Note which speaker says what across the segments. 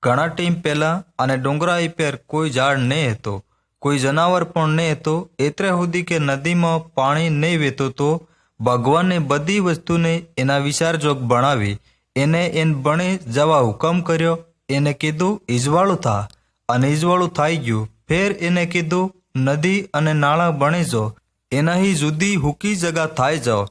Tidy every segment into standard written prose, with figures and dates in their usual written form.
Speaker 1: ઘણા ટાઈમ પહેલા અને ડુંગરા પર કોઈ ઝાડ નહીં હતો, કોઈ જનાવર પણ નહીં હતો, એટલે સુધી કે નદીમાં પાણી નહીં વહેતું તો ભગવાને બધી વસ્તુને એના વિચારજોગ બનાવી એને બની જવા હુકમ કર્યો. એને કીધું ઈજવાળું થા, અને ઈજવાળું થઈ ગયું. ફેર એને કીધું નદી અને નાળા બની જાઓ, એનાથી જુદી હુકી જગા થઈ જાઓ.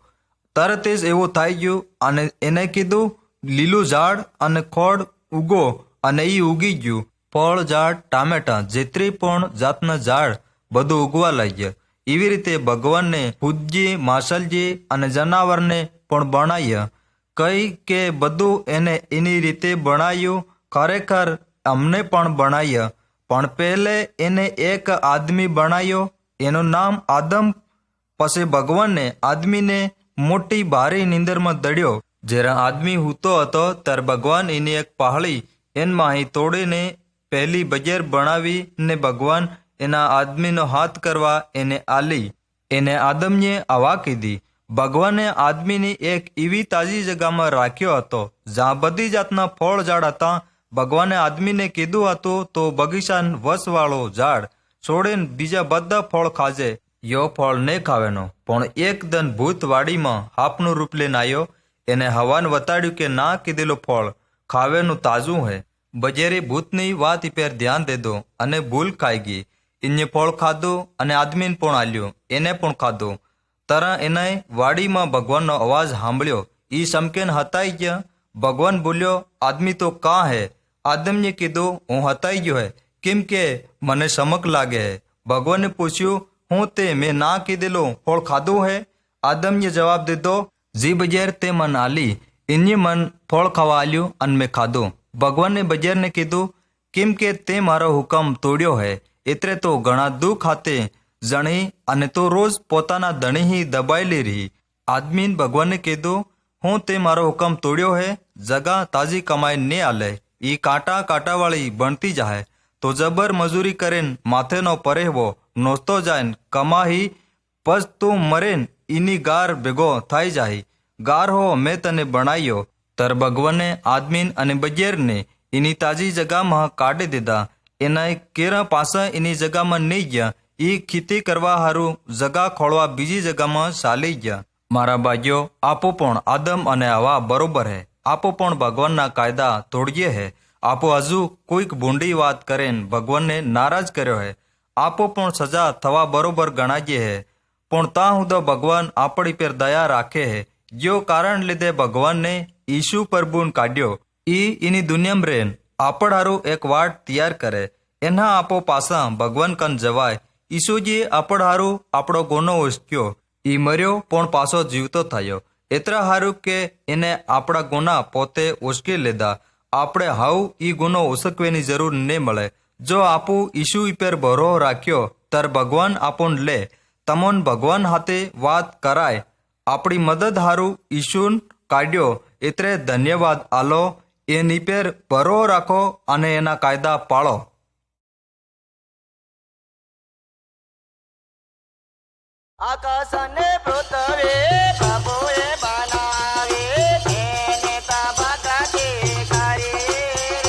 Speaker 1: તરત જ એવું થઈ ગયું. અને એને કીધું લીલું ઝાડ અને ખોડ ઉગો, અને એ ઉગી ગયું. ફળ ઝાડ, ટામેટા, જેતરી પણ જાતના ઝાડ બધું ઉગવા લાગ્યા. એવી રીતે ભગવાનને ખુદજી, માસલજી અને જનાવરને પણ બનાવ્યા. કઈ કે બધું એને એની રીતે બનાવ્યું. ખરેખર અમને પણ બનાવ્યા, પણ પહેલે એને એક આદમી બનાવ્યો, એનું નામ આદમ. પછી ભગવાને આદમીને મોટી ભારે નીંદરમાં દડ્યો. જ્યારે આદમી હૂતો હતો ત્યારે ભગવાન એની એક પહાડી એનમાંથી તોડીને પહેલી બજેર બનાવીને ભગવાન એના આદમીનો હાથ કરવા એને આલી. એને આદમને આવા કીધી. ભગવાને આદમીની એક એવી તાજી જગામાં રાખ્યો હતો જ્યાં બધી જાતના ફળ ઝાડ હતા. ભગવાને આદમીને કીધું હતું તો બગીચાન વસવાળો ઝાડ છોડીને બીજા બધા ફળ ખાજે. યો ફળ નહીં ખાવેનો. પણ એકદમ ભૂતવાડીમાં હાપનું રૂપ લઈને આવ્યો. એને હવાન વતાડ્યું કે ના કીધેલું ફળ ખાવેનું તાજું હે. બજેરી ભૂતની વાત પર ધ્યાન દેદો અને ભૂલ ખાઈ ગઈ. એને ફળ ખાધું અને આદમીને પણ આલ્યું, એને પણ ખાધું. તરા એને વાડીમાં ભગવાનનો અવાજ સાંભળ્યો. એ સમકેન હતાઈ ગયા. ભગવાન બોલ્યો, આદમી તો કાં હે? આદમને કીધું, હું હતાઈ ગયો હે, કેમ કે મને સમક લાગે હે. ભગવાને પૂછ્યું, હું તે મેં ના કીધેલું ફળ ખાધું હે? આદમને જવાબ દીધો, જી બજેર તે મન આલી, એને મન ફળ ખાવા આલ્યું અને મેં ખાધું. ભગવાને બજેરને કીધું, કેમ કે તે મારો હુકમ તોડ્યો હે, એટલે તો ઘણા દુઃખ હાથે જણી અને તો રોજ પોતાના ધણીથી દબાયેલી રહી. આદમીને ભગવાને કીધું, હું તે મારો હુકમ તોડ્યો હે, જગા તાજી કમાઈ ને આલે. એ કાંટાવાળી બનતી જાય તો જબર મજૂરી કરીને માથેનો પરેહવો નોચતો જાય કમાહી, પસ તું મરેન એની ગાર ભેગો થઈ જાય. ગાર હો મેં તને બનાવ્યો. તર ભગવાને આદમીન અને બજેરને એની તાજી જગામાં કાઢી દીધા. એના કેરા પાસા એની જગામાં નહીં ગયા. એ ખેતી કરવા હારું જગા ખોળવા બીજી જગામાં ચાલી ગયા. મારા ભાઈઓ, આપો પણ આદમ અને હવા બરોબર હે. આપો પણ ભગવાનના કાયદા તોડીએ હે. આપો હજુ કોઈક ભૂંડી વાત કરીને ભગવાનને નારાજ કર્યો હે. આપો પણ સજા થવા બરોબર ગણાજીએ હે. પણ તાં હું ભગવાન આપણી પર દયા રાખે હે. જો કારણ લીધે ભગવાનને ઈસુ પ્રભુને કાઢ્યો. એની દુનિયામાં રેન આપણ હારું એક વાટ તૈયાર કરે. એના આપો પાસા ભગવાન કન જવાય. ઈસુજીએ આપણ હારું આપણો ગુનો ઉચક્યો. એ મર્યો પણ પાછો જીવતો થયો. એટલા હારું કે એને આપણા ગુના પોતે ઉચકી લીધા. આપણે હાવ એ ગુનો ઉચકવાની જરૂર નહીં મળે. જો આપું ઈસુ પર ભરો રાખ્યો તર ભગવાન આપણ લે. તમોન ભગવાન હાથે વાત કરાય. આપણી મદદ હારું ઈસુન કાઢ્યો એટલે ધન્યવાદ આલો. એની પર ભરો રાખો અને એના કાયદા પાળો.
Speaker 2: આકાશ અને પૃથ્વી પ્રભુએ બનાવી, તેને તબકાથી કરી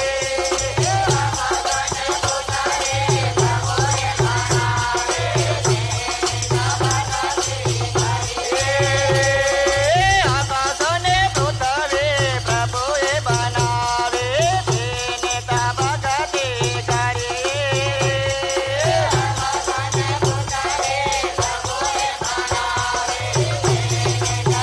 Speaker 2: રે. આકાશ અને પૃથ્વી પ્રભુએ બનાવી, તેને તબકાથી કરી રે. આકાશ અને પૃથ્વી પ્રભુએ બનાવી, તેને તબકાથી કરી રે. આકાશ અને પૃથ્વી પ્રભુએ બનાવી, તેને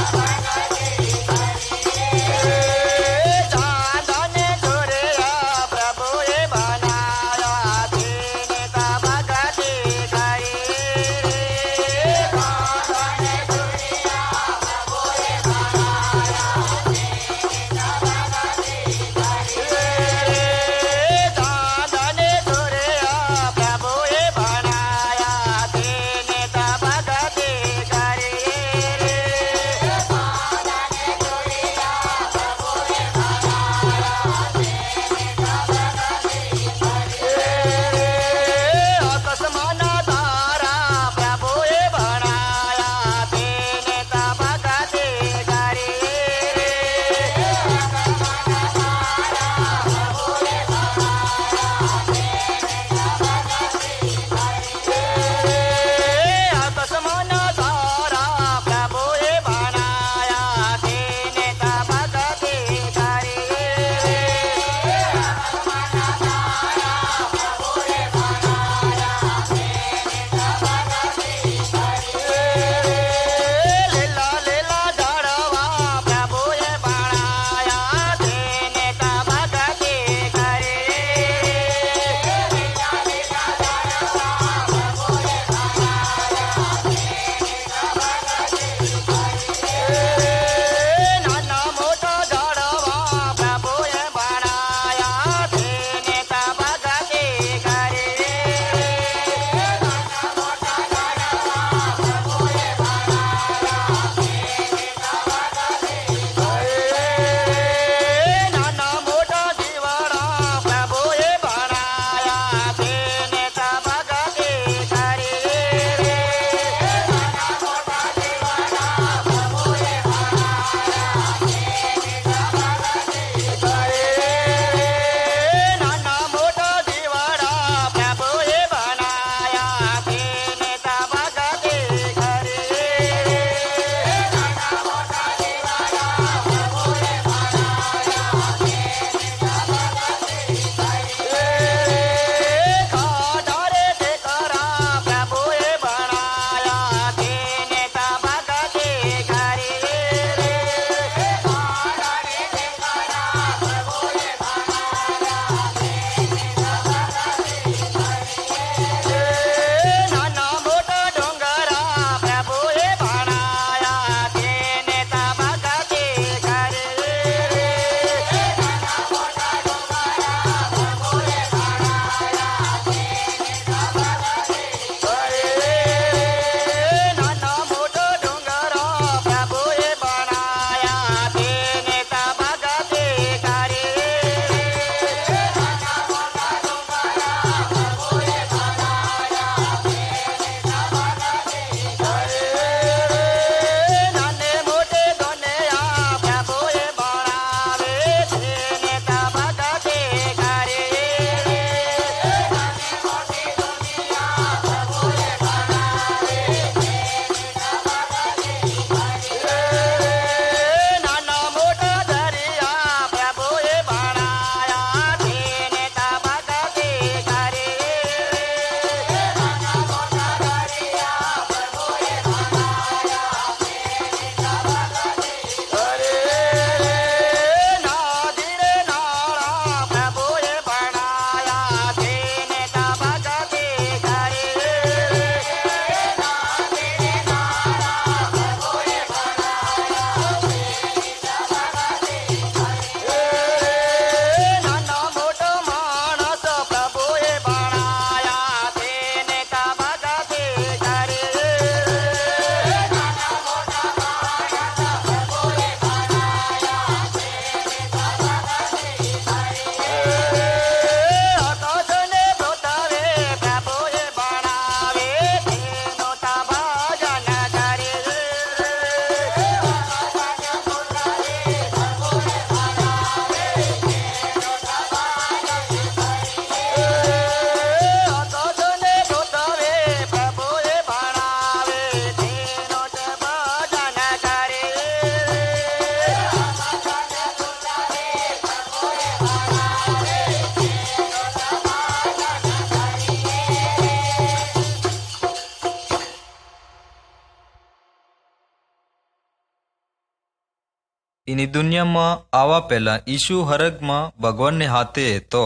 Speaker 1: એની દુનિયામાં આવવા પહેલાં ઈસુ હરગમાં ભગવાનને હાથે હતો.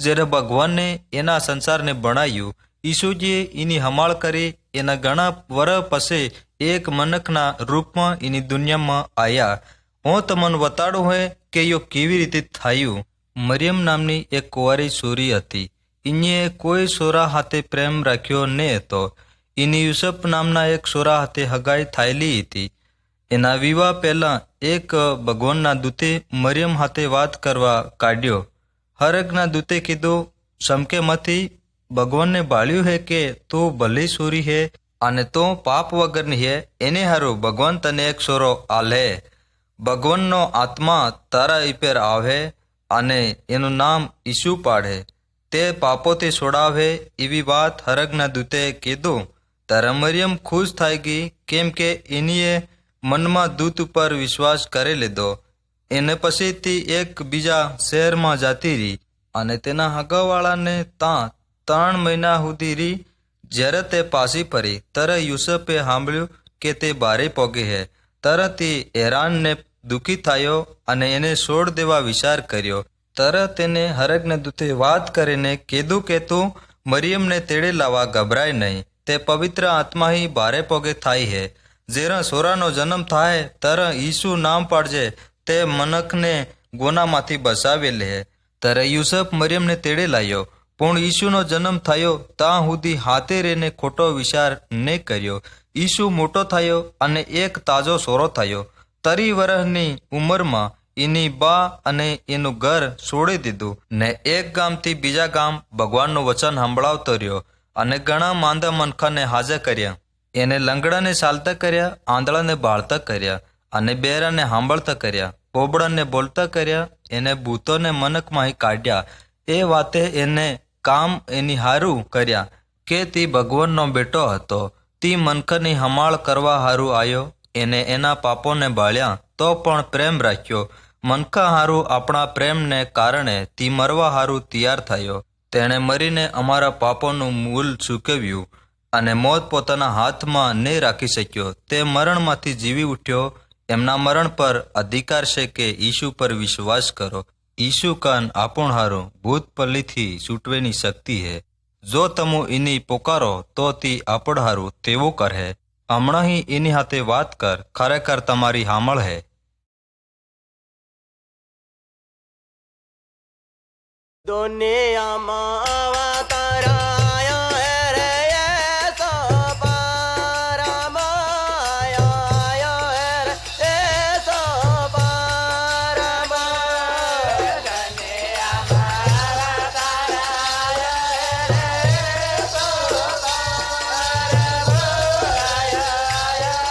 Speaker 1: જ્યારે ભગવાને એના સંસારને બનાવ્યું, ઈસુજીએ એની હમાળ કરી. એના ઘણા વર્ષ પછી એક મનકના રૂપમાં એની દુનિયામાં આવ્યા. હું તમને બતાડું હોય કે યો કેવી રીતે થયું. મરિયમ નામની એક કુંવારી છોરી હતી. એને કોઈ છોરા હાથે પ્રેમ રાખ્યો ન હતો. એની યુસુફ નામના એક છોરા હાથે હગાઈ થયેલી હતી. એના વિવાહ પહેલાં એક ભગવાનના દૂતે મરિયમ હાથે વાત કરવા કાઢ્યો. હરગના દૂતે કીધું, સમકેમાંથી ભગવાનને ભાળ્યું હે કે તું ભલી છોરી હે અને તું પાપ વગરની હે. એને હારું ભગવાન તને એક છોરો આલે. ભગવાનનો આત્મા તારા ઉપર આવે અને એનું નામ ઈસુ પાડે. તે પાપોથી છોડાવે. એવી વાત હરગના દૂતે કીધું. તારા મરિયમ ખુશ થઈ ગઈ, કેમ કે એનીએ મનમાં દૂત ઉપર વિશ્વાસ કરી લીધો. એને પછીથી એક બીજા શહેરમાં જતી રહી અને તેના હગાવાળાને ત્યાં 3 મહિના સુધી રહી. જ્યારે તે પાછી ફરી ત્યારે યુસુફે સાંભળ્યું કે તે બારે પોગી હે. તરત હેરાન ને દુઃખી થયો અને એને છોડ દેવા વિચાર કર્યો. તરત તેને હરગને દૂતે વાત કરીને કીધું કે તું મરિયમને તેડે લાવવા ગભરાય નહીં. તે પવિત્ર આત્માહી બારે પોગે થાય હે. જ્યારે છોરાનો જન્મ થાય ત્યારે ઈસુ નામ પાડજે. તે મનકને ગુનામાંથી બચાવી લે. ત્યારે યુસુફ મરિયમને તેડે લાવ્યો. પણ ઈસુનો જન્મ થયો ત્યાં સુધી હાથે રહીને ખોટો વિચાર નહીં કર્યો. ઈસુ મોટો થયો અને એક તાજો છોરો થયો. 30 વર્ષની ઉંમરમાં એની બા અને એનું ઘર છોડી દીધું ને એક ગામથી બીજા ગામ ભગવાનનું વચન સંભળાવતો રહ્યો અને ઘણા માંદા મનખાને હાજર કર્યા. એને લંગડાને ચાલતા કર્યા, આંધળાને બાળતા કર્યા અને બેરાને સાંભળતા કર્યા, પોબડાને બોલતા કર્યા. એને ભૂતોને મનકમાં કાઢ્યા. એ વાતે એને કામ એની હારું કર્યા કે તે ભગવાનનો બેટો હતો. તે મનખની હમાળ કરવા હારું આવ્યો. એને એના પાપોને બાળ્યા તો પણ પ્રેમ રાખ્યો. મનખા હારું આપણા પ્રેમને કારણે તે મરવા હારું તૈયાર થયો. તેણે મરીને અમારા પાપોનું મૂલ ચૂકવ્યું અને મોત પોતાના હાથમાં નહીં રાખી શક્યો. તે મરણમાંથી જીવી ઉઠ્યો. એમના મરણ પર અધિકાર છે કે ઈસુ પર વિશ્વાસ કરો. ઈસુ કાન આપણ હારું ભૂત પલ્લીથી છૂટવેની શક્તિ હે. જો તમે એની પોકારો તો તે આપણ હારું તેવું કરે. હમણાં ही એની હાથે વાત કર, ખરેખર તમારી હામળ હે.
Speaker 2: દુનિયામાં અવતરાયો હે રે યેસો પરમાયો હે રે યેસો પરમાયો. દુનિયામાં અવતરાયો હે રે યેસો પરમાયો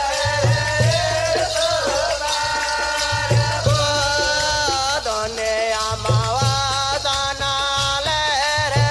Speaker 2: હે રે યેસો પરમાયો. દુનિયામાં વાસના લે રે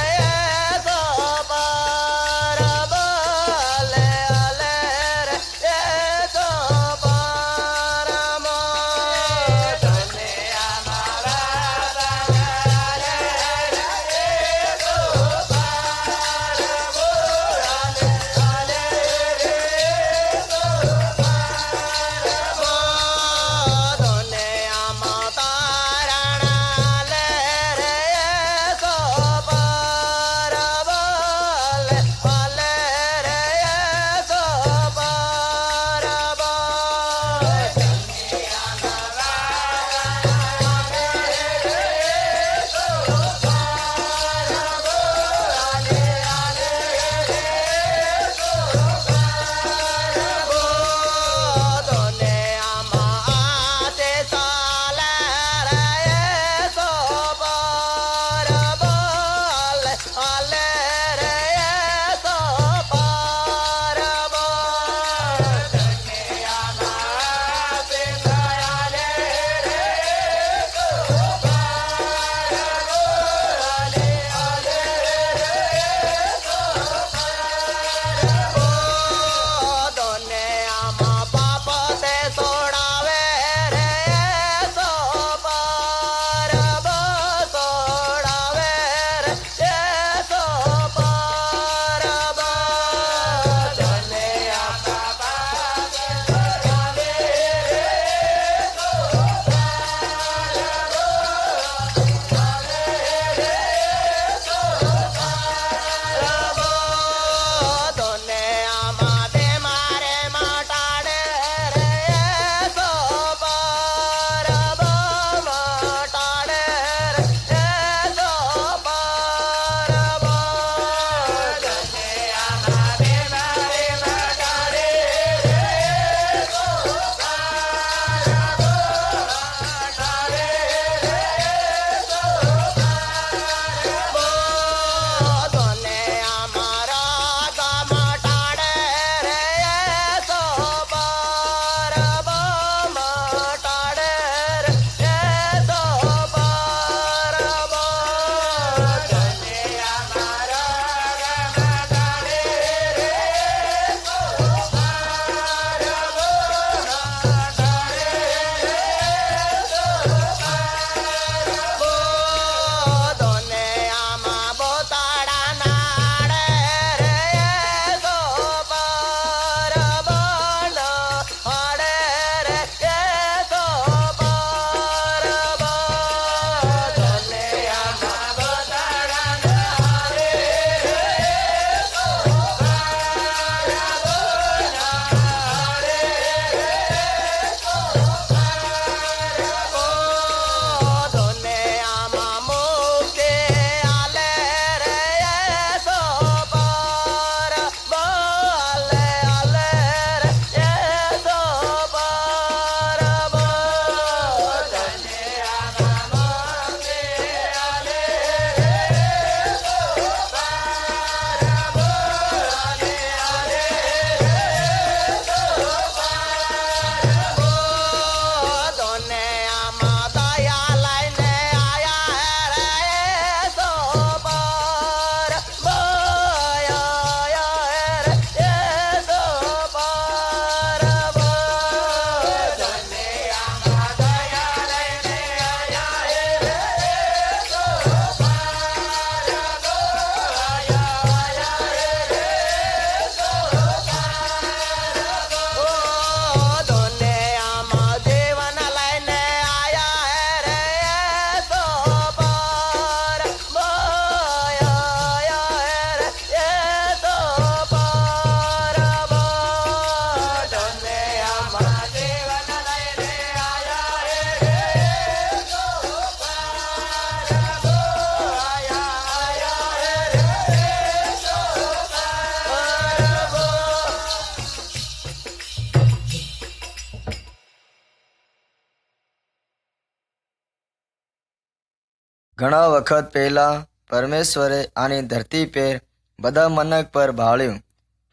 Speaker 3: ઘણા વખત પહેલાં પરમેશ્વરે આની ધરતી પર બધા મનક પર ભાળ્યું.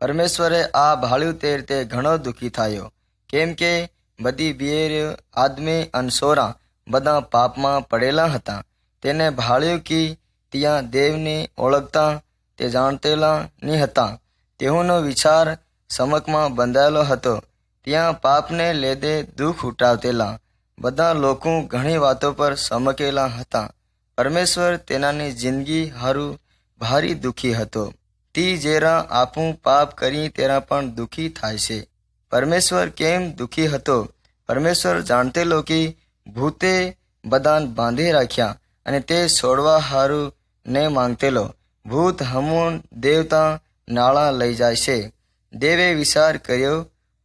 Speaker 3: પરમેશ્વરે આ ભાળ્યું તે રીતે ઘણો દુઃખી થયો, કેમ કે બધી બિયેરીઓ આદમી અને સોરા બધા પાપમાં પડેલા હતા. તેને ભાળ્યું કે ત્યાં દેવને ઓળખતા તે જાણતેલા નહીં હતા. તેઓનો વિચાર સમકમાં બંધાયેલો હતો. ત્યાં પાપને લીધે દુઃખ ઉઠાવતેલા બધા લોકો ઘણી વાતો પર સમકેલા હતા. પરમેશ્વર તેનાની જિંદગી હારું ભારી દુઃખી હતો. તે જેરા આપણું પાપ કરી તેરા પણ દુઃખી થાય છે. પરમેશ્વર કેમ દુઃખી હતો? પરમેશ્વર જાણતેલો કે ભૂતે બધાને બાંધી રાખ્યા અને તે છોડવા હારું ને માંગતેલો. ભૂત હમુન દેવતા નાળા લઈ જાય છે. દેવે વિચાર કર્યો,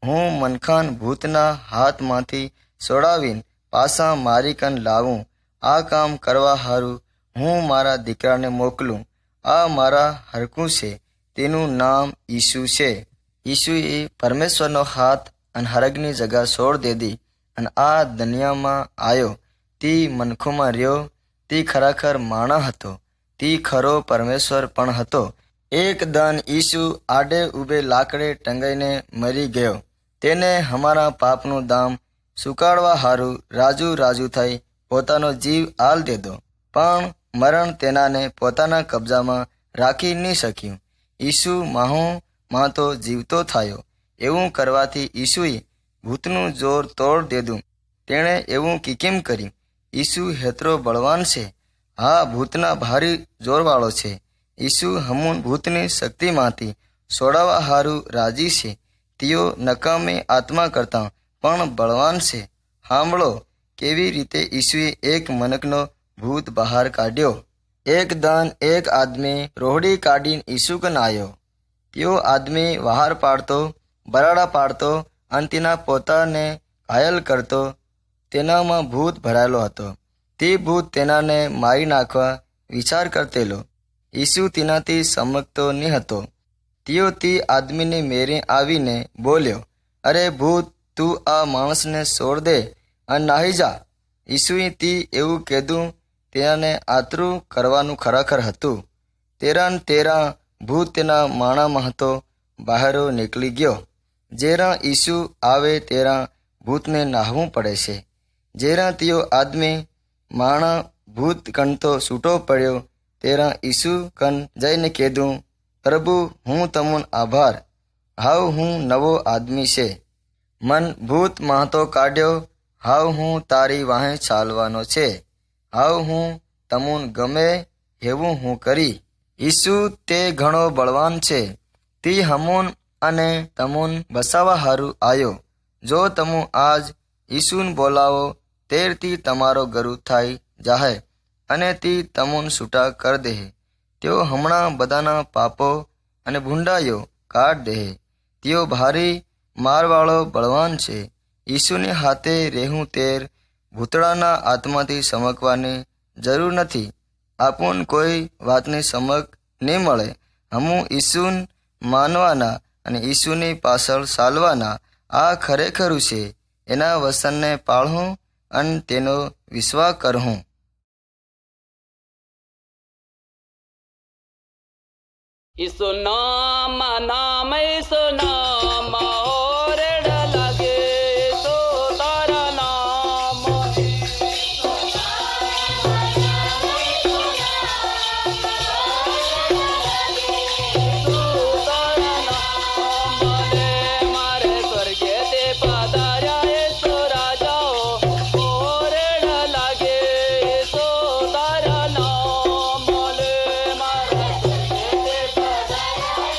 Speaker 3: હું મનખાન ભૂતના હાથમાંથી છોડાવીને પાછા મારી કન લાવું. આ કામ કરવા હારું હું મારા દીકરાને મોકલું. આ મારા હરકું છે, તેનું નામ ઈસુ છે. ઈસુએ પરમેશ્વરનો હાથ અને હરગની જગા છોડ દીધી અને આ દુનિયામાં આવ્યો. તે મનખોમાં રહ્યો. તે ખરેખર માણસ હતો. તે ખરો પરમેશ્વર પણ હતો. એક દન ઈસુ આડે ઊભે લાકડે ટંગાઈને મરી ગયો. તેને અમારા પાપનું દામ ચૂકવવા હારું રાજુ થઈ પોતાનો જીવ આલ દીધો. પણ મરણ તેનાને પોતાના કબજામાં રાખી નહીં શક્યું. ઈસુ માં તો જીવતો થયો. એવું કરવાથી ઈસુએ ભૂતનું જોર તોડ દીધું. તેણે એવું કેમ કર્યું? ઈસુ હેતરો બળવાન છે. હા, ભૂતના ભારી જોરવાળો છે. ઈસુ હમુન ભૂતની શક્તિમાંથી છોડાવવા હારું રાજી છે. તેઓ નકામી આત્મા કરતાં પણ બળવાન છે. સાંભળો કેવી રીતે ઈસુએ એક મનકનો ભૂત બહાર કાઢ્યો. એક દન એક આદમી રોહડી કાઢીને ઈસુ કન આવ્યો. તેઓ આદમી વહાર પાડતો, બરાડા પાડતો અને તેના પોતાને ઘાયલ કરતો. તેનામાં ભૂત ભરાયેલો હતો. તે ભૂત તેનાને મારી નાખવા વિચાર કરતેલો. ઈસુ તેનાથી સમજતો નહીં હતો. તેઓ તે આદમીને મેરે આવીને બોલ્યો, અરે ભૂત, તું આ માણસને છોડ દે અને નાહી જા. ઈસુએ તે એવું કીધું તેનાને આતરું કરવાનું ખરેખર હતું. તેરા ભૂત તેના માણામાં હતો બહાર નીકળી ગયો. જેરા ઈસુ આવે તેરા ભૂતને નાહવું પડે છે. જેરા તેઓ આદમી માણા ભૂત કણતો છૂટો પડ્યો. તેરા ઈસુ કન જઈને કીધું, પ્રભુ, હું તમોન આભાર. હાવ હું નવો આદમી છે. મન ભૂત માહતો કાઢ્યો. હાવ હું તારી વાહે ચાલવાનો છે. હાવ હું તમુન ગમે એવું હું કરી. ઈસુ તે ઘણો બળવાન છે. તે હમુન અને તમુન બસાવા હારું આવ્યો. જો તમુ આજ ઈસુન બોલાવો તેરથી તમારો ગરુ થાય જાહે અને તે તમુન છૂટા કર દે. તેઓ હમણાં બધાના પાપો અને ભૂંડાઈઓ કાઢ દે. તેઓ ભારી મારવાળો બળવાન છે. ઈસુને હાથે રહેવું તેર ભૂતળાના આત્માથી સમકવાની જરૂર નથી. આપણ કોઈ વાતની સમક નહીં મળે. હમું ઈસુન માનવાના અને ઈસુની પાછળ ચાલવાના. આ ખરેખરું છે. એના વચનને પાળવું અને તેનો વિશ્વાસ કરવું.
Speaker 2: ઈસુ નામ નામ ઈસુ નામ ઓરડ લાગે ઈસુ તારા નામ. મારે સ્વર્ગે તે પધાર્યા ઈસુ રાજાઓ ઓરડ લાગે ઈસુ તારા નામ. મારા સ્વર્ગે તે પધાર્યા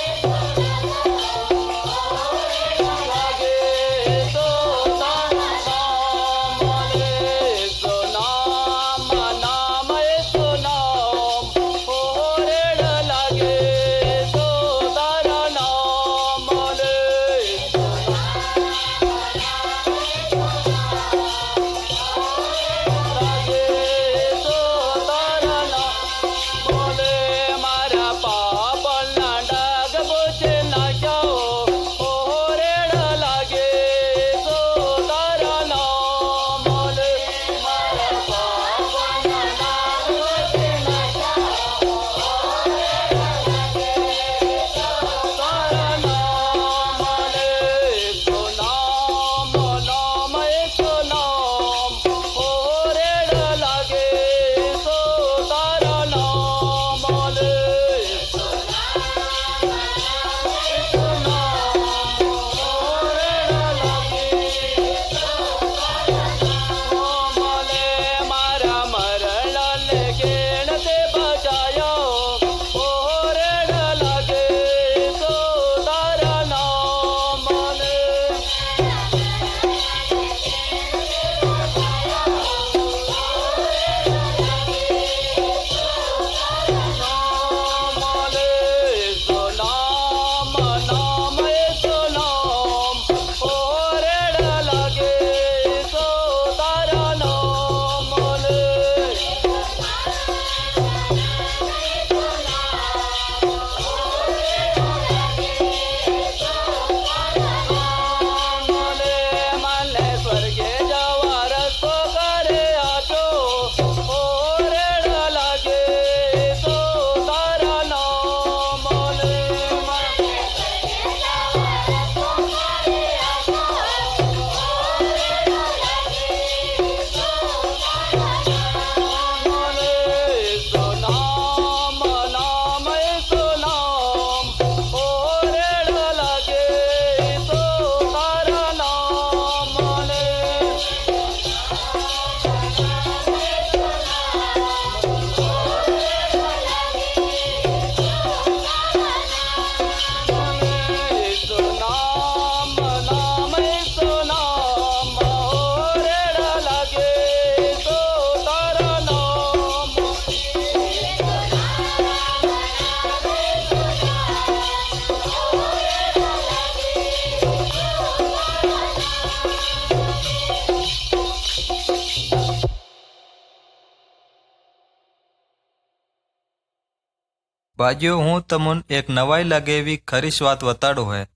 Speaker 1: ભાઈઓ, હું તમને એક નવાઈ લાગે એવી ખરીશ વાત વતાડું હે.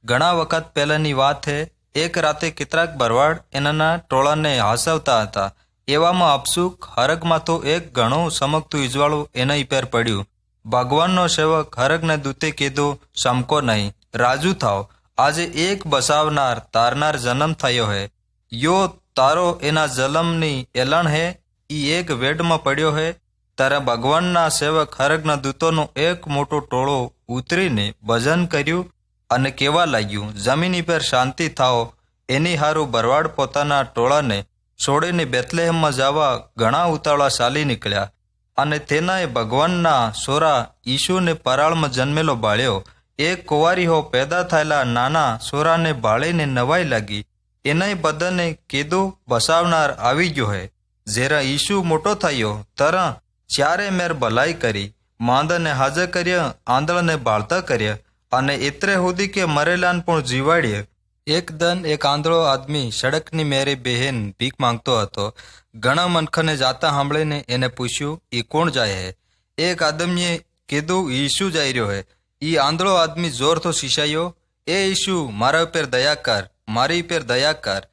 Speaker 1: ઘણા વખત પહેલાની વાત હે. એક રાતે કેટલાક ભરવાડ એનાના ટોળાને હાંસવતા હતા. એવામાં અપસુક હરગમાં તો એક ઘણું ચમકતું ઇજવાળું એના ઉપર પડ્યું. ભગવાનનો સેવક હરગને દૂતે કીધું, સમકો નહીં, રાજુ થાવ. આજે એક બસાવનાર તારનાર જન્મ થયો હે. યો તારો એના જન્મની એલાણ હે. ઈ એક વેડમાં પડ્યો હે. ત્યારે ભગવાનના સેવક હરગના દૂતોનો એક મોટો ટોળો ઉતરીને ભજન કર્યું અને કહેવા લાગ્યું, જમીન પર શાંતિ થાઓ. એની હારું ભરવાડ પોતાના ટોળાને છોડીને બેથલેહેમમાં જવા ઘણા ઉતાવળા ચાલી નીકળ્યા. અને તેનાએ ભગવાનના સોરા ઈસુને પરાળમાં જન્મેલો ભાળ્યો. એક કુંવારીઓ પેદા થયેલા નાના સોરાને ભાળીને નવાઈ લાગી. એનાય બધાને કીધું, બસાવનાર આવી ગયો હે. જ્યારે ઈસુ મોટો થયો તરં ચારે મેર ભલાઈ કરી, માંદાને હાજર કર્યા, આંધળાને બાળતા કર્યા, અને એત્રે સુધી કે મરેલાને પણ જીવાડ્યા. એક દન એક આંધળો આદમી સડકની મેરે બહેન ભીખ માંગતો હતો. ઘણા મનખાને જાતા સાંભળીને એને પૂછ્યું, એ કોણ જાય હે? એક આદમીએ કીધું, ઈસુ જઈ રહ્યો હે. એ આંધળો આદમી જોરથી શીશાયો, એ ઈસુ, મારા ઉપર દયા કર, મારી ઉપર દયા કર.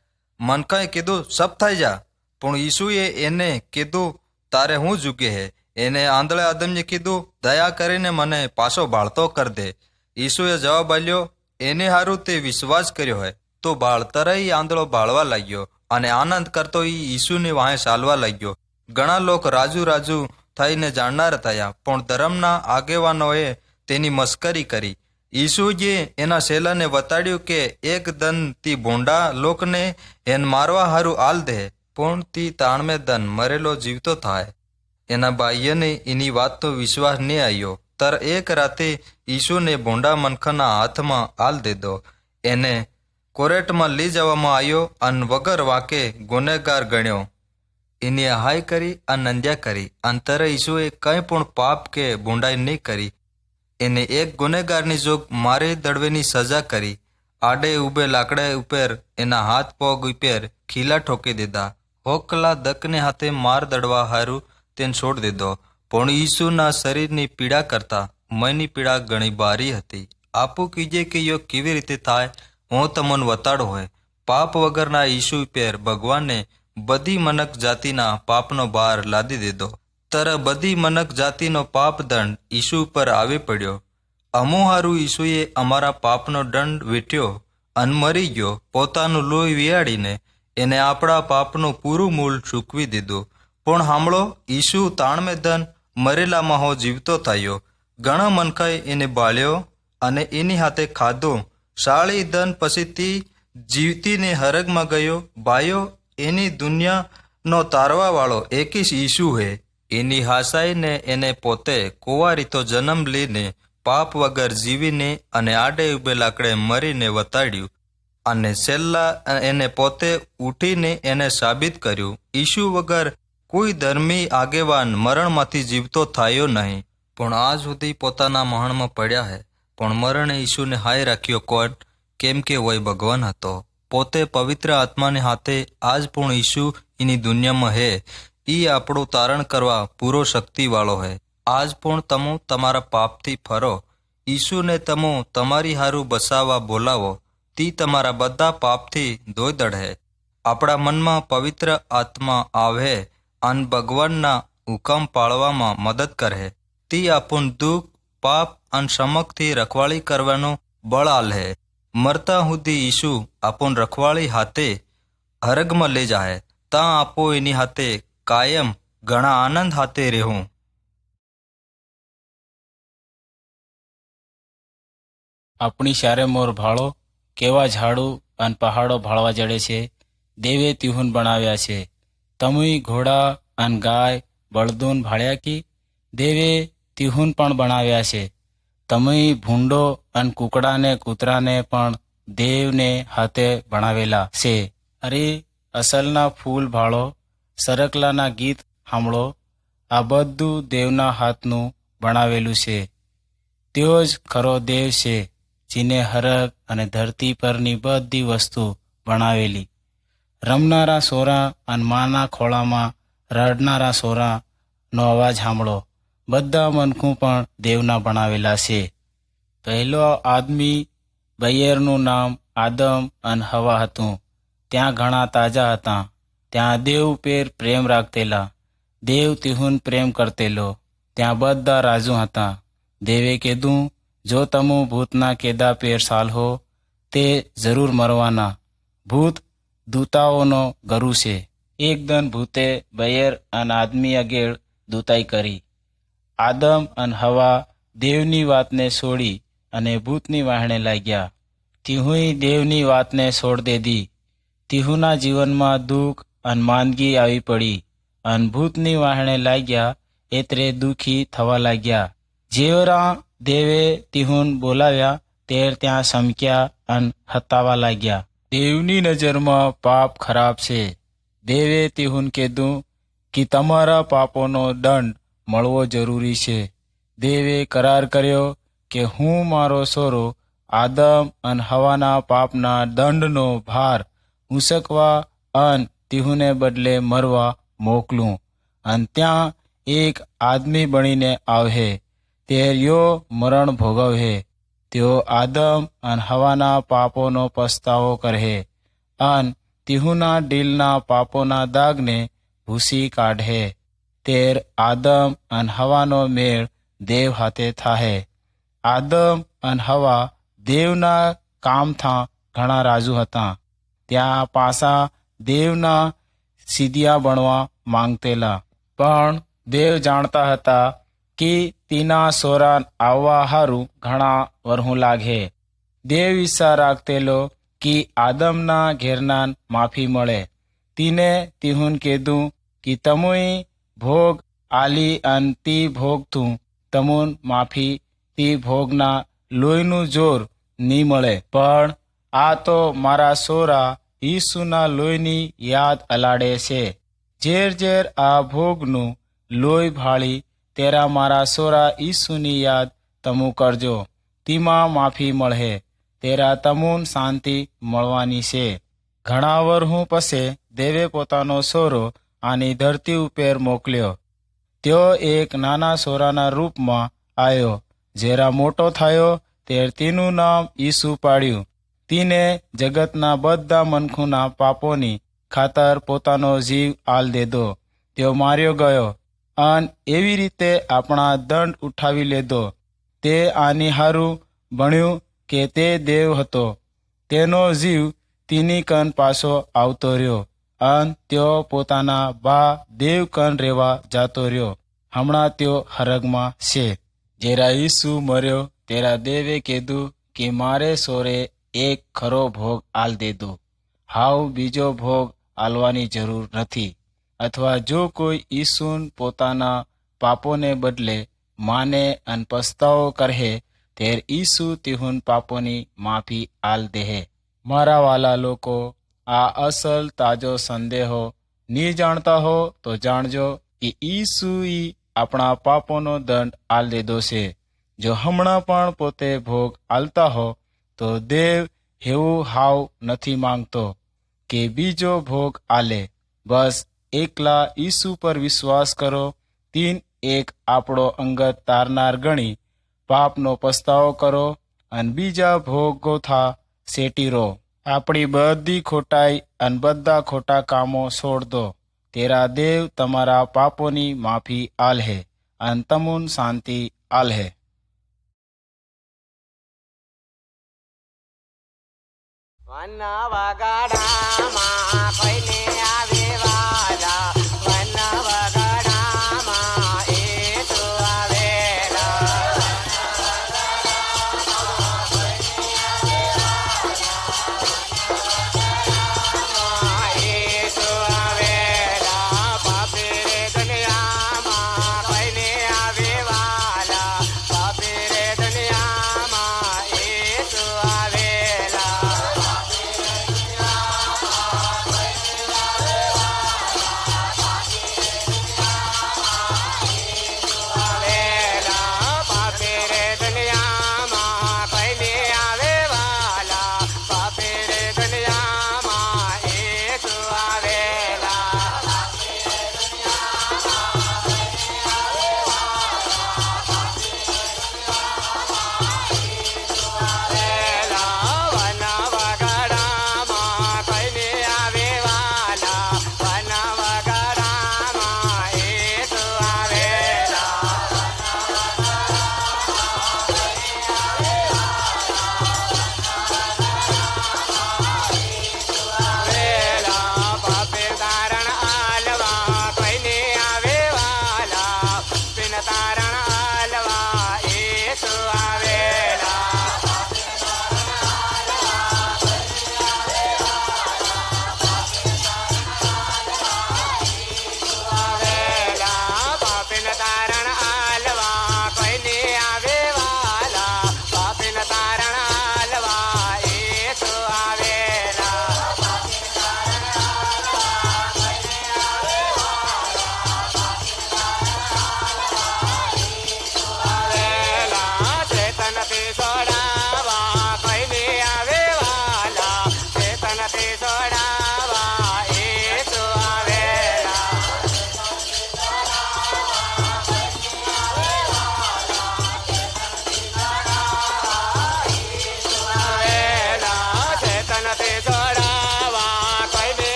Speaker 1: મનખાએ કીધું, સબ થઈ જા. પણ ઈસુએ એને કીધું, તારે હું જુગે હે? એને આંધળા આદમીએ કીધું, દયા કરીને મને પાછો બાળતો કર દે. ઈસુએ જવાબ આલ્યો, એને હારું તે વિશ્વાસ કર્યો હે. તો બાળતરાઈ આંધળો બાળવા લાગ્યો અને આનંદ કરતો ઈસુની વાહે ચાલવા લાગ્યો. ઘણા લોકો રાજુ રાજુ થઈને જાણનાર થયા, પણ ધર્મના આગેવાનોએ તેની મસ્કરી કરી. ઈસુએ એના શેલાને વતાડ્યું કે એક દન તી ભોંડા લોકને એને મારવા હારું આલ દે, પણ તી તાણમે દન મરેલો જીવતો થાય. એના ભાઈઓને એની વાતનો વિશ્વાસ નહીં આવ્યો. તર એક રાતે ઈસુને ભોંડા મનખાના હાથમાં આલ દીધો. એને કોર્ટમાં લઈ જવામાં આવ્યો અને વગર વાંકે ગુનેગાર ગણ્યો. એની હાય કરી અને નિંદ્યા કરી. અંતરે ઈસુએ કંઈ પણ પાપ કે ભૂંડાઈ નહીં કરી. એને એક ગુનેગારની જોગ મારી દળવેની સજા કરી. આડે ઉભે લાકડા ઉપર એના હાથ પગ ઉપર ખીલા ઠોકી દીધા. હોકલા દકને હાથે માર દડવા હારું તેને છોડ દીધો. પણ ઈસુના શરીરની પીડા કરતા મયની પીડા ઘણી ભારી હતી. આપું કીજે કે યો કેવી રીતે થાય, હું તમને વતાડો હોય. પાપ વગરના ઈસુ ઉપર ભગવાને બધી મનક જાતિના પાપનો ભાર લાદી દીધો. તર બધી મનક જાતિનો પાપ દંડ ઈસુ ઉપર આવી પડ્યો. અમો હારું ઈસુએ અમારા પાપનો દંડ વીટ્યો અને મરી ગયો. પોતાનું લોહી વિયાડીને એને આપણા પાપનું પૂરું મૂળ ચૂકવી દીધું. પણ સાંભળો, ઈસુ તાણમે દન મરેલામાં હો જીવતો થયો. ઘણા મનખાએ એને બાળ્યો અને એની હાથે ખાધો. 40 દન પછીથી જીવતીને હરગમાં ગયો. ભાઈઓ, એની દુનિયાનો તારવા વાળો એકી ઈસુ હે. એની હાસાઈને એને પોતે કુંવારીતો જન્મ લઈને પાપ વગર જીવીને અને આડે ઉભે લાકડે મરીને વતાડ્યું. અને છેલ્લા એને પોતે ઉઠીને એને સાબિત કર્યું, ઈસુ વગર કોઈ ધર્મી આગેવાન મરણમાંથી જીવતો થયો નહીં. પણ આજ સુધી પોતાના મહણમાં પડ્યા હે. પણ મરણે ઈસુને હાય રાખ્યો કોણ? કેમ કે વય ભગવાન હતો. પોતે પવિત્ર આત્માને હાથે આજ પણ ઈસુ એની દુનિયામાં હે. ઈ આપણું તારણ કરવા પૂરો શક્તિવાળો હે. આજ પણ તમો તમારા પાપથી ફરો. ઈસુને તમો તમારી હારું બસાવવા બોલાવો. તી તમારા બધા પાપથી ધોઈ દળહે. આપણા મનમાં પવિત્ર આત્મા આવે અને ભગવાનના હુકમ પાળવામાં મદદ કરે. તી આપણું દુઃખ, પાપ અને સમકથી રખવાળી કરવાનું બળ આલે. મરતા સુધી ઈસુ આપણ રખવાળી હાથે હરગમાં લઈ જાય. ત્યાં આપો એની હાથે કાયમ ઘણા આનંદ હાથે રહેવું.
Speaker 4: આપણી શારે મોર ભાળો, કેવા ઝાડુ અને પહાડો ભાળવા જડે છે. દેવે તિહુન બનાવ્યા છે. તમુય ઘોડા અને ગાય બળદૂન ભાળ્યા કી. દેવે તિહુન પણ બનાવ્યા છે. તમુય ભૂંડો અને કૂકડાને કૂતરાને પણ દેવને હાથે બનાવેલા છે. અરે અસલના ફૂલ ભાળો, સરકલાના ગીત સાંભળો. આ બધું દેવના હાથનું બનાવેલું છે. તેઓ જ ખરો દેવ છે, જેને હરગ અને ધરતી પરની બધી વસ્તુ બનાવેલી. રમનારા સોરા અને માના ખોળામાં રડનારા સોરાનો અવાજ સાંભળો. બધા મનખું પણ દેવના બનાવેલા છે. પહેલો આદમી બૈયરનું નામ આદમ અને હવા હતું. ત્યાં ઘણા તાજા હતા. ત્યાં દેવ ઉપર પ્રેમ રાખતેલા. દેવ તિહુન પ્રેમ કરતેલો. ત્યાં બધા રાજુ હતા. દેવે કીધું, જો તમે ભૂતના કેદા પેર સાલહો તે જરૂર મરવાના. ભૂત દૂતાઓનો ગરુ છે. એકદમ ભૂતે બૈયર અને આદમી આગેળ દૂતાઈ કરી. આદમ અને હવા દેવની વાતને છોડી અને ભૂતની વાહણે લાગ્યા. તિહુય દેવની વાતને છોડ દીધી. તિહુના જીવનમાં દુઃખ અને માંદગી આવી પડી અને ભૂતની વાહણે લાગ્યા એટલે દુઃખી થવા લાગ્યા. જેવરા દેવે તિહુન બોલાવ્યા તેર ત્યાં સમક્યા અને હતાવા લાગ્યા. દેવની નજરમાં પાપ ખરાબ છે. દેવે તિહુન કીધું કે તમારા પાપોનો દંડ મળવો જરૂરી છે. દેવે કરાર કર્યો કે હું મારો સોરો આદમ અને હવાના પાપના દંડનો ભાર ઉંચકવા અને તિહુને બદલે મરવા મોકલું. અને ત્યાં એક આદમી બનીને આવહે તે યો મરણ ભોગવહે. તેઓ આદમ અને હવાના પાપોનો પસ્તાવો કરહે અને તિહુના દિલના પાપોના દાગને ભૂસી કાઢે. તેર આદમ અને હવાનો મેળ દેવ હાથે થાહે. આદમ અને હવા દેવના કામથા ઘણા રાજુ હતા. ત્યાં પાસા દેવના સીધિયા બનવા માંગતેલા. પણ દેવ જાણતા હતા કે તીના સોરા આવવા હારું ઘણા વરહું લાગે. દેવ ઈચ્છા રાખતેલો કે આદમના ઘેરનાન માફી મળે. તીને તિહુન કીધું કે તમુય ભોગ આલી અને તી ભોગતું તમુન માફી તી ભોગના લોહીનું જોર ની મળે. પણ આ તો મારા સોરા ઈસુના લોહીની યાદ અલાડે છે. ઝેર ઝેર આ ભોગનું લોહી ભાળી તેરા મારા સોરા ઈસુની યાદ તમુ કરજો. તીમાં માફી મળે. તેરા તમુન શાંતિ મળવાની છે. ઘણા વરહું પછી દેવે પોતાનો સોરો આની ધરતી ઉપર મોકલ્યો. તેઓ એક નાના સોરાના રૂપમાં આવ્યો. જેરા મોટો થયો તે તેનું નામ ઈસુ પાડ્યું. તીને જગતના બધા મનખુના પાપોની ખાતર પોતાનો જીવ આલ દેદો. તેઓ માર્યો ગયો અને એવી રીતે આપણા દંડ ઉઠાવી લીધો. તે આની હારું બન્યું કે તે દેવ હતો. તેનો જીવ તીની કન પાછો આવતો રહ્યો અને તેઓ પોતાના બા દેવ કન રહેવા જાતો રહ્યો. હમણાં તેઓ હરગમાં છે. જેરા ઈસુ મર્યો તેરા દેવે કીધું કે મારે સોરે એક ખરો ભોગ આલ દેદો. હાવ બીજો ભોગ આલવાની જરૂર નથી. અથવા જો કોઈ ઈસુન પોતાના પાપોને બદલે માને અને પસ્તાવો કરહે તેર ઈસુ તિહુન પાપોની માફી આલ દેહે. મારા વાલા લોકો, આ અસલ તાજો સંદેહો ની જાણતા હો તો જાણજો કે ઈસુ ઈ આપણા પાપોનો દંડ આલ દેદો છે. જો હમણાં પણ પોતે ભોગ આલતા હો તો દેવ એવું હાવ નથી માંગતો કે બીજો ભોગ આલે. બસ એકલા ઈસુ પર વિશ્વાસ કરો. તીન એક આપણો અંગત તારનાર ગણી પાપનો પસ્તાવો કરો અને બીજા ભોગોથા સેટી રહો. આપણી બધી ખોટાઈ અને બધા ખોટા કામો છોડ દો. તેરા દેવ તમારા પાપોની માફી આલહે અને તમુન શાંતિ આલહે.
Speaker 2: વનના વગાડામાં કોઈને આવે વાલા. વનના વગાડામાં એ તો આવેલા. એ તો આવેલા. પાપે રે દુનિયામાં કોઈને આવે વાલા. પાપે રે દુનિયામાં એ તો આવેલા.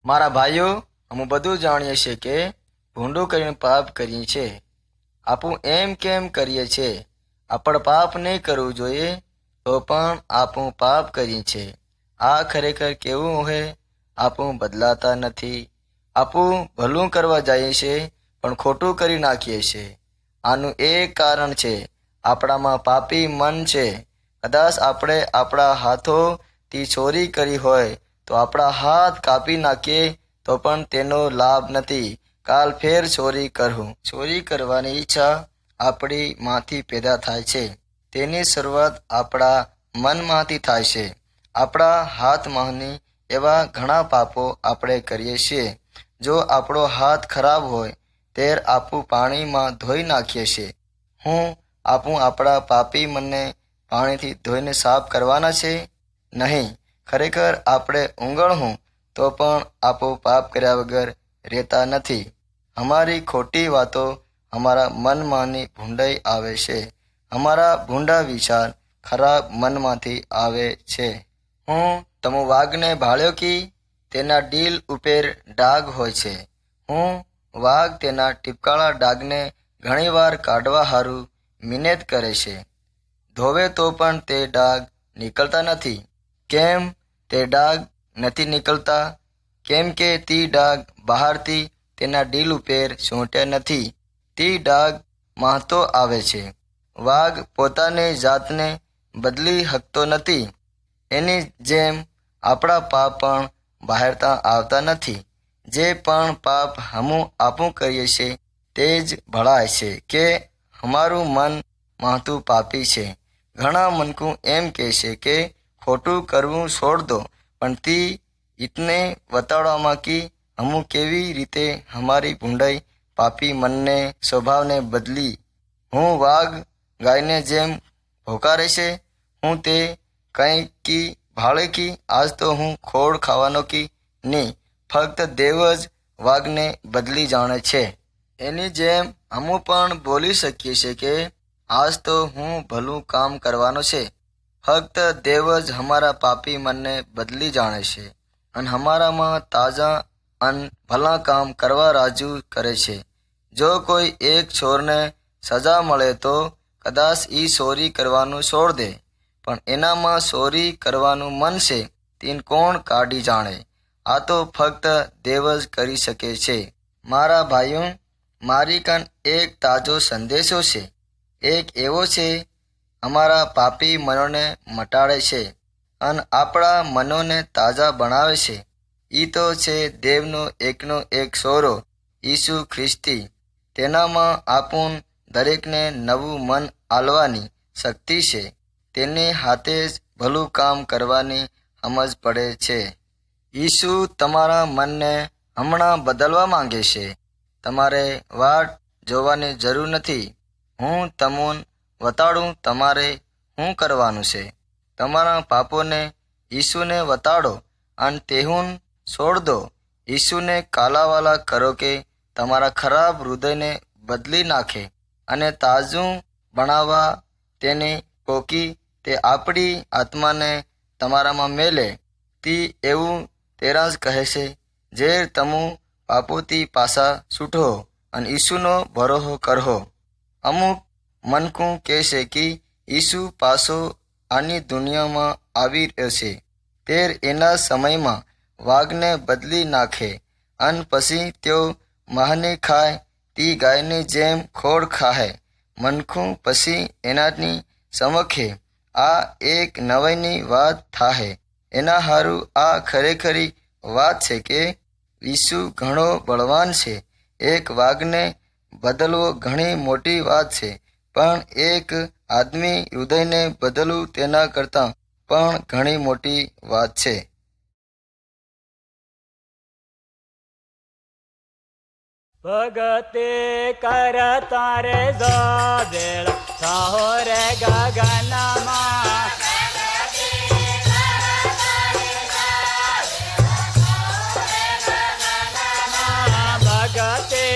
Speaker 3: મારા ભાઈઓ, અમે બધું જાણીએ છીએ કે ભૂંડું કરીને પાપ કરીએ છીએ. આપણું એમ કેમ કરીએ છીએ? આપણે પાપ નહીં કરવું જોઈએ તો પણ આપણું પાપ કરીએ છીએ. આ ખરેખર કેવું હોય? આપણું બદલાતા નથી. આપણું ભલું કરવા જઈએ છીએ પણ ખોટું કરી નાખીએ છીએ. આનું એક કારણ છે, આપણામાં પાપી મન છે. કદાચ આપણે આપણા હાથોથી ચોરી કરી હોય તો આપણા હાથ કાપી નાખીએ તો પણ તેનો લાભ નથી. કાલ ફેર ચોરી કરવું. ચોરી કરવાની ઈચ્છા આપણી માંથી પેદા થાય છે. તેની શરૂઆત આપણા મનમાંથી થાય છે. આપણા હાથમાંની એવા ઘણા પાપો આપણે કરીએ છીએ. જો આપણો હાથ ખરાબ હોય ત્યારે આપણું પાણીમાં ધોઈ નાખીએ છીએ. આપણા પાપી મનને પાણીથી ધોઈને સાફ કરવાના છે? નહીં. ખરેખર આપણે ઊંઘણું તો પણ આપણું પાપ કર્યા વગર રહેતા નથી. અમારી ખોટી વાતો અમારા મનમાંની ભૂંડાઈ આવે છે. અમારા ભૂંડા વિચાર ખરાબ મનમાંથી આવે છે. તમે વાઘને ભાળ્યો કે તેના ડીલ ઉપર ડાઘ હોય છે. વાઘ તેના ટીપકાળા ડાઘને ઘણીવાર કાઢવા હારું મહેનત કરે છે. ધોવે તો પણ તે ડાઘ નીકળતા નથી. કેમ તે ડાઘ નથી નીકળતા? કેમ કે તે ડાઘ બહારથી તેના ડીલ ઉપર ચોંટ્યા નથી. તે ડાઘ માંહતો આવે છે. વાઘ પોતાની જાતને બદલી શકતો નથી. એની જેમ આપણા પાપ પણ બહારતા આવતા નથી. જે પણ પાપ આપણું કરીએ છીએ તે જ ભળાય છે કે અમારું મન માંહતું પાપી છે. ઘણા મનકું એમ કહે છે કે ખોટું કરવું છોડ દો, પણ તે ઇતને બતાડવામાં કે કેવી રીતે અમારી ભૂંડાઈ પાપી મનને સ્વભાવને બદલી. વાઘ ગાયને જેમ ભોકારે છે. તે કંઈ કી ભાળે કે આજ તો ખોળ ખાવાનો કે નહીં. ફક્ત દેવ જ વાઘને બદલી જાણે છે. એની જેમ અમે પણ બોલી શકીએ છીએ કે આજ તો ભલું કામ કરવાનો છે. ફક્ત દેવ જ અમારા પાપી મનને બદલી જાણે છે અને અમારામાં તાજા અને ભલા કામ કરવા રાજુ કરે છે. જો કોઈ એક ચોરને સજા મળે તો કદાચ એ ચોરી કરવાનું છોડ દે, પણ એનામાં ચોરી કરવાનું મન છે તેને કોણ કાઢી જાણે? આ તો ફક્ત દેવ જ કરી શકે છે. મારા ભાઈઓ, મારી કાન એક તાજો સંદેશો છે. એક એવો છે, અમારા પાપી મનોને મટાડે છે અને આપણા મનોને તાજા બનાવે છે. એ તો છે દેવનો એકનો એક સોરો, ઈસુ ખ્રિસ્તી. તેનામાં આપણ દરેકને નવું મન આલવાની શક્તિ છે. તેની હાથે જ ભલું કામ કરવાની સમજ પડે છે. ઈસુ તમારા મનને હમણાં બદલવા માંગે છે. તમારે વાટ જોવાની જરૂર નથી. તમને વતાડું તમારે શું કરવાનું છે. તમારા પાપોને ઈસુને વતાડો અને તેહું છોડ દો. ઈસુને કાલાવાલા કરો કે તમારા ખરાબ હૃદયને બદલી નાખે અને તાજું બનાવવા તેને કોકી તે આપણી આત્માને તમારામાં મેલે. તે એવું તેરા જ કહે છે જે તમે પાપોથી પાછા છૂટો અને ઈસુનો ભરોસો કરો. અમુક મનકું કહેશે કે ઈસુ પાછો આની દુનિયામાં આવી રહ્યો છે. તેર એના સમયમાં વાઘને બદલી નાખે અને પછી તેઓ માહની ખાય તે ગાયની જેમ ખોળ ખાહે. મનખું પછી એનાની સમક્ષે આ એક નવાઈની વાત થાહે. એના હારું આ ખરેખરી વાત છે કે ઈસુ ઘણો બળવાન છે. એક વાઘને બદલવો ઘણી મોટી વાત છે, પણ એક આદમી હૃદયને બદલવું તેના કરતાં પણ ઘણી મોટી વાત છે.
Speaker 5: ભગતે કરતા રે જાબેળ સાહો રે ગગનમાં ભગતે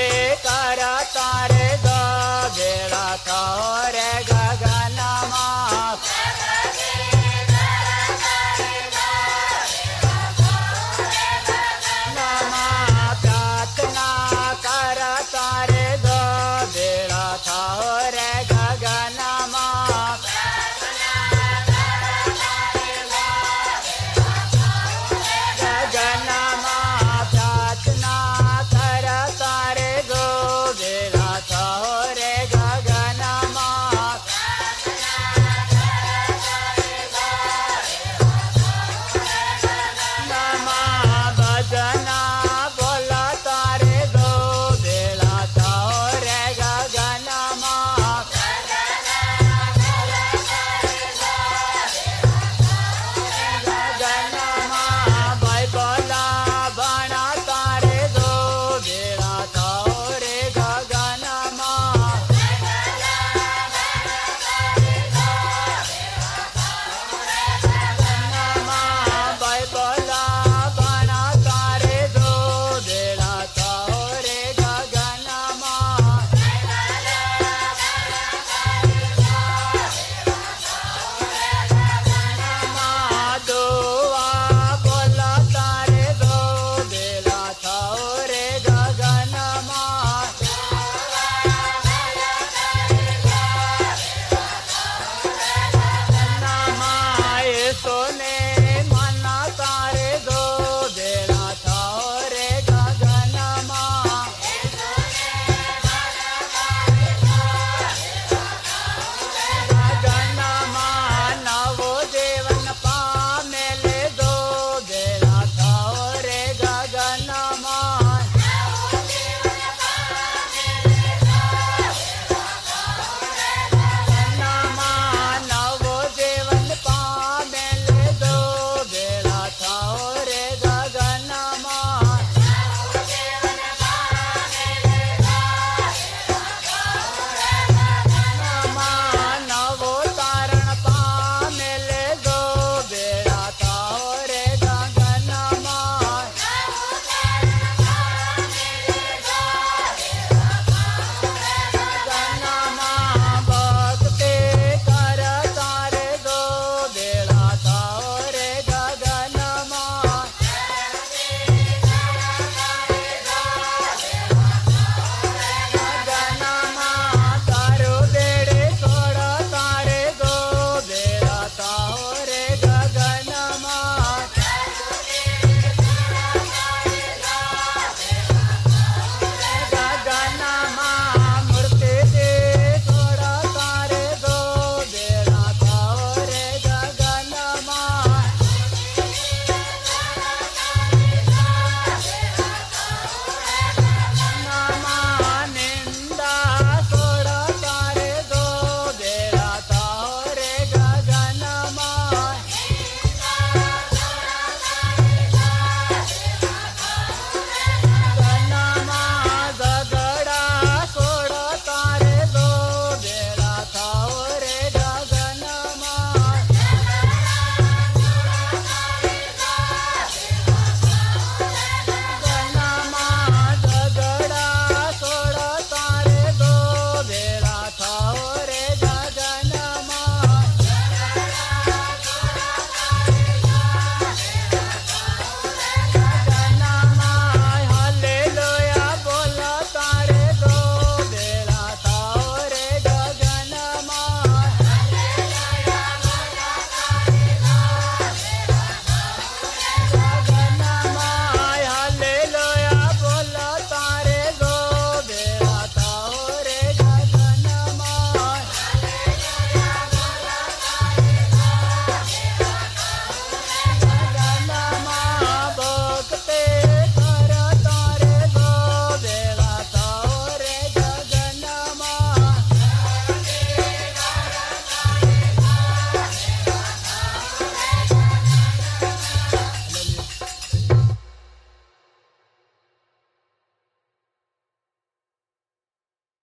Speaker 5: કરતા રે જાબેળ સાહો રે ગગનમાં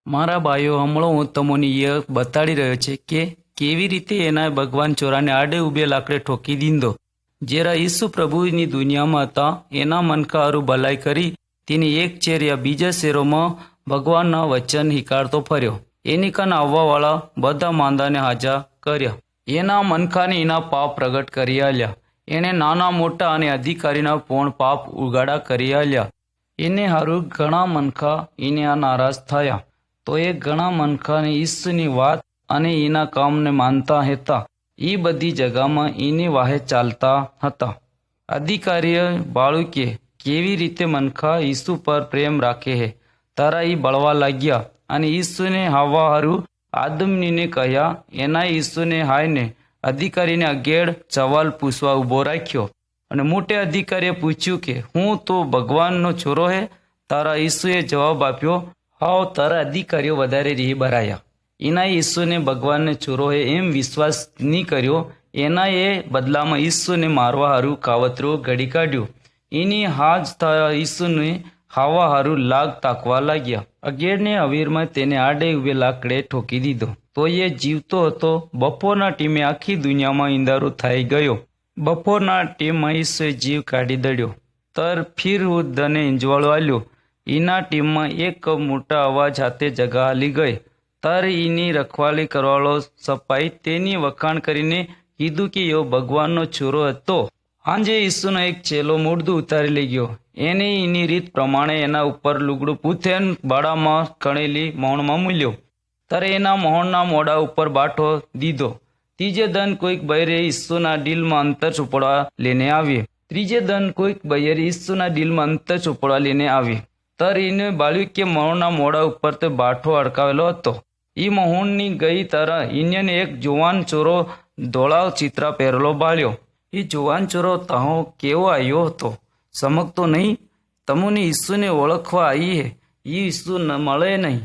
Speaker 6: મારા ભાઈઓ, હમણાં હું તમને એ બતાડી રહ્યો છે કે કેવી રીતે એના ભગવાન ચોરાને આડે ઉભે લાકડે ઠોકી દીધો. જ્યારે ઈસુ પ્રભુની દુનિયામાં હતા, એના મનકારું ભલાઈ કરી તેને એક શેર યા બીજા શેરોમાં ભગવાનના વચન હિકારતો ફર્યો. એની કાન આવવાવાળા બધા માંદાને હાજા કર્યા. એના મનખાને એના પાપ પ્રગટ કરી આલ્યા. એણે નાના મોટા અને અધિકારીના પૂર્ણ પાપ ઉગાડા કરી આલ્યા. એને હારું ઘણા મનખા એને આ નારાજ થયા. તો એ ઘણા મનખાને ઈસુની વાત અને એના કામને માનતા હતા. એ બધી જગામાં એની વાહે ચાલતા હતા. અધિકારીએ બાળું કે કેવી રીતે મનખા ઈસુ પર પ્રેમ રાખે હે. તારા એ બળવા લાગ્યા અને ઈસુને હાવા હારું આદમનીને કહ્યા. એના ઈસુને હાયને અધિકારીને અગેડ સવાલ પૂછવા ઊભો રાખ્યો અને મોટે અધિકારીએ પૂછ્યું કે હું તો ભગવાનનો છોરો હે. તારા ઈસુએ જવાબ આપ્યો, હાવ. તારા અધિકારીઓ વધારે રીહ ભરાયા. એના ઈસુને ભગવાનને છોરો હે એમ વિશ્વાસ નહીં કર્યો. એના એ બદલામાં ઈસુને મારવા હારું કાવતરું ઘડી કાઢ્યું. એની હાજ થયા ઈસુને ખાવા હારું લાગ તાકવા લાગ્યા. અગેડને અવીરમાં તેને આડે ઉભે લાકડે ઠોકી દીધો. તો એ જીવતો હતો. બપોરના ટીમે આખી દુનિયામાં ઈંધારો થઈ ગયો. બપોરના ટીમમાં ઈસુએ જીવ કાઢી દડ્યો. તર ફીર ઉદ્દને ઇંજવાળો આલ્યો. એના ટીમમાં એક મોટા અવાજ હાથે જગા હાલી ગઈ. તર એની રખવાલી કરવાળો સપાઈ તેની વખાણ કરીને કીધું કે એવો ભગવાનનો છોરો હતો. હાંજે ઈસુનો એક ચેલો મૂળદું ઉતારી લઈ ગયો. એને એની રીત પ્રમાણે એના ઉપર લુગડું પૂથેન બાળામાં કણેલી મહોણમાં મૂલ્યો. ત્યારે એના મહોણના મોઢા ઉપર બાઠો દીધો. ત્રીજે દન કોઈક બૈરે ઈસુના દિલમાં અંતર છુપડવા લઈને આવી. ત્રીજે દન કોઈક બૈરે ઈસુના દિલમાં અંતર છુપડવા લઈને આવી. તર એને બાળ્યું કે મહોણના મોઢા ઉપર તે બાઠો અડકાવેલો હતો. એ મહોણની ગઈ તરહ એને એક જુવાન ચોરો ધોળા ચિત્રા પહેરેલો બાળ્યો. એ જુવાન ચોરો તાહો કેવો આવ્યો હતો સમકતો નહીં. તમુને ઈસુને ઓળખવા આવી હે. એ ઈસુ મળે નહીં.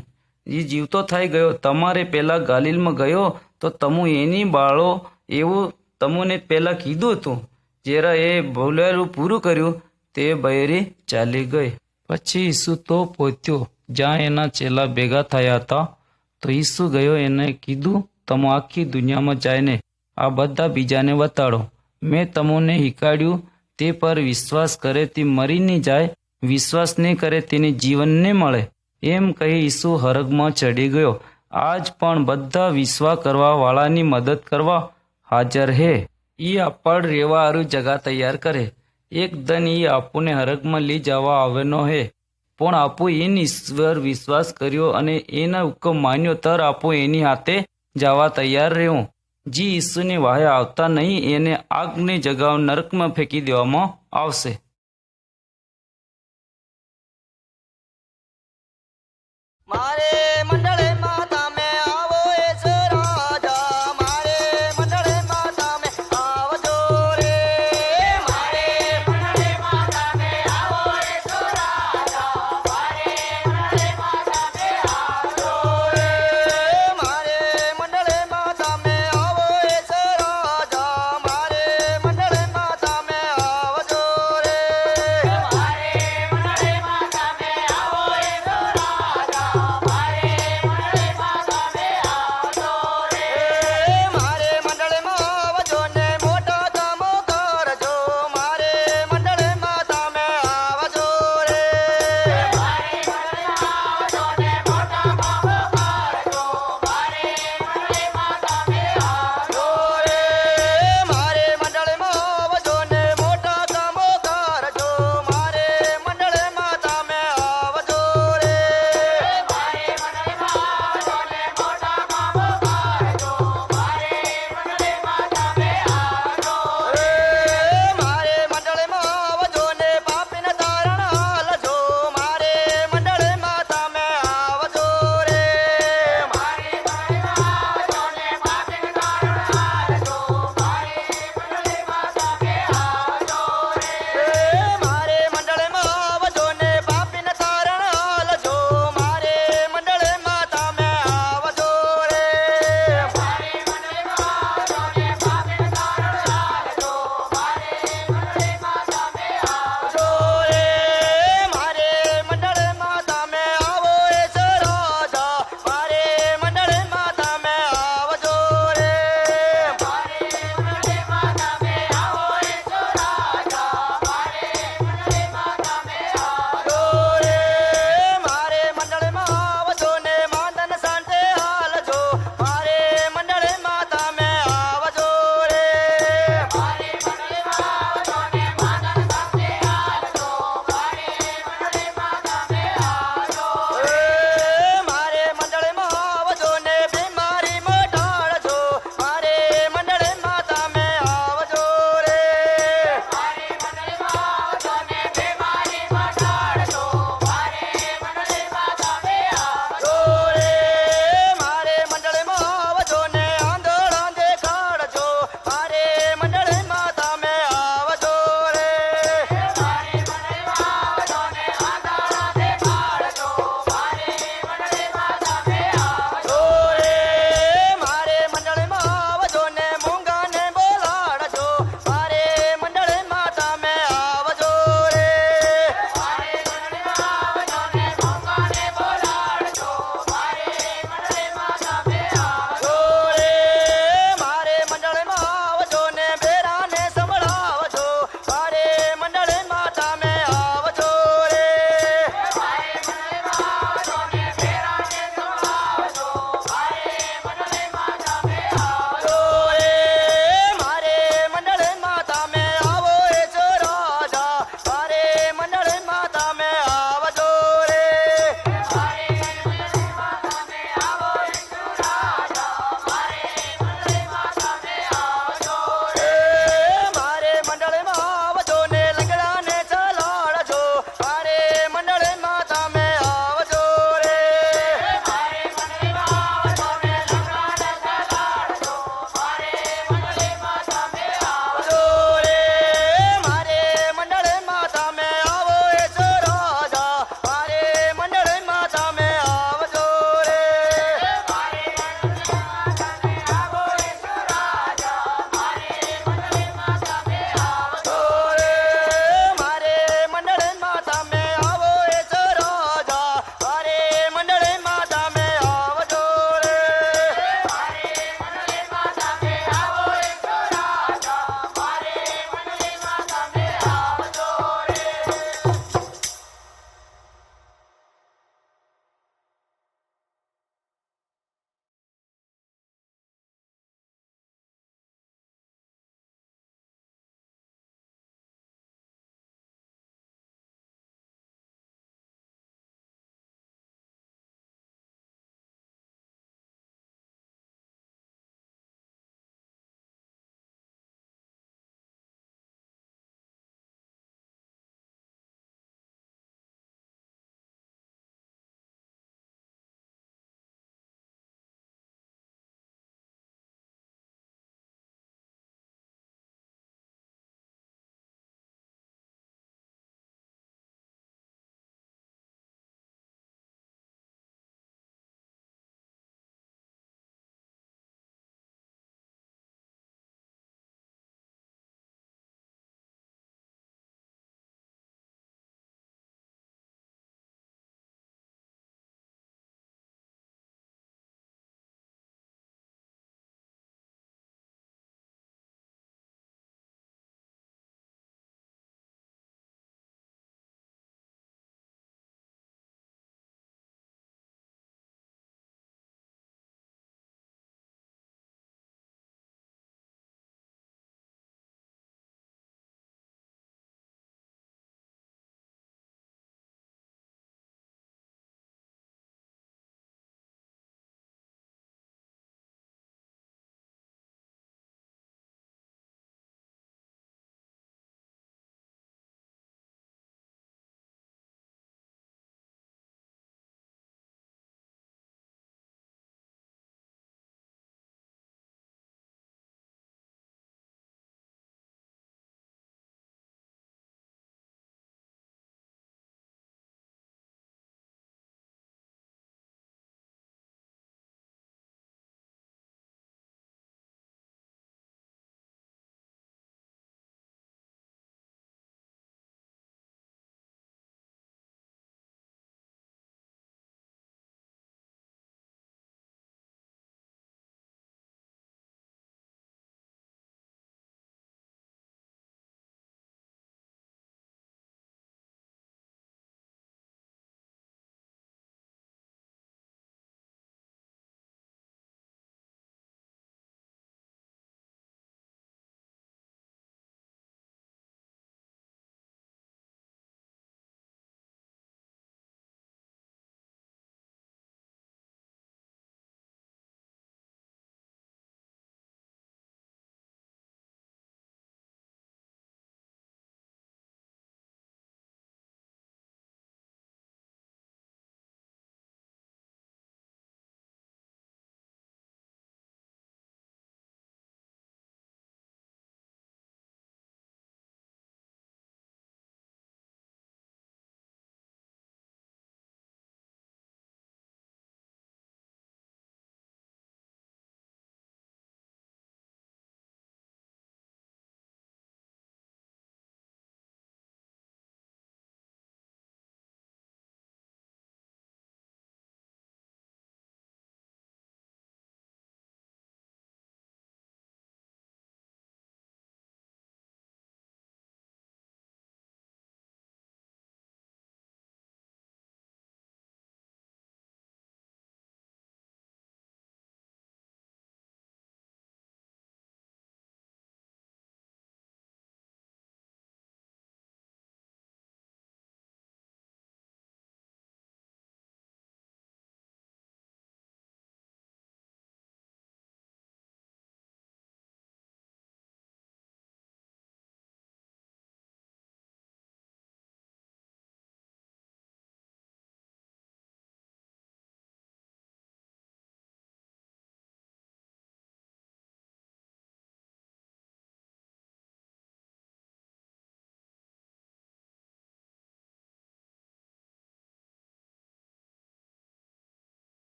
Speaker 6: એ જીવતો થઈ ગયો. તમારે પહેલાં ગાલિલમાં ગયો તો તમુ એની બાળો એવું તમુને પહેલાં કીધું હતું. જ્યારે એ બોલેલું પૂરું કર્યું તે બૈરી ચાલી ગઈ. પછી ઈસુ તો પહોંચ્યો જ્યાં એના ચેલા ભેગા થયા હતા. તો ઈસુ ગયો એને કીધું, તમે આખી દુનિયામાં જઈને આ બધા બીજાને બતાડો. મેં તમને હિકાડ્યું તે પર વિશ્વાસ કરે તે મરી નહીં જાય, વિશ્વાસ નહીં કરે તેને જીવન નહીં મળે. એમ કહી ઈસુ હરગમાં ચડી ગયો. આજ પણ બધા વિશ્વાસ કરવા વાળાની મદદ કરવા હાજર હે. એ આપણ રેવા હારું જગા તૈયાર કરે. એક દન એ આપુને હરગમાં લઈ જવા આવેનો હે. પણ આપો એની ઈશ્વર વિશ્વાસ કર્યો અને એના હુકમ માન્યો. તર આપો એની હાથે જવા તૈયાર રહ્યો. જે ઈસુની વાહે આવતા નહીં એને આગની જગાઓ નરકમાં ફેંકી દેવામાં આવશે.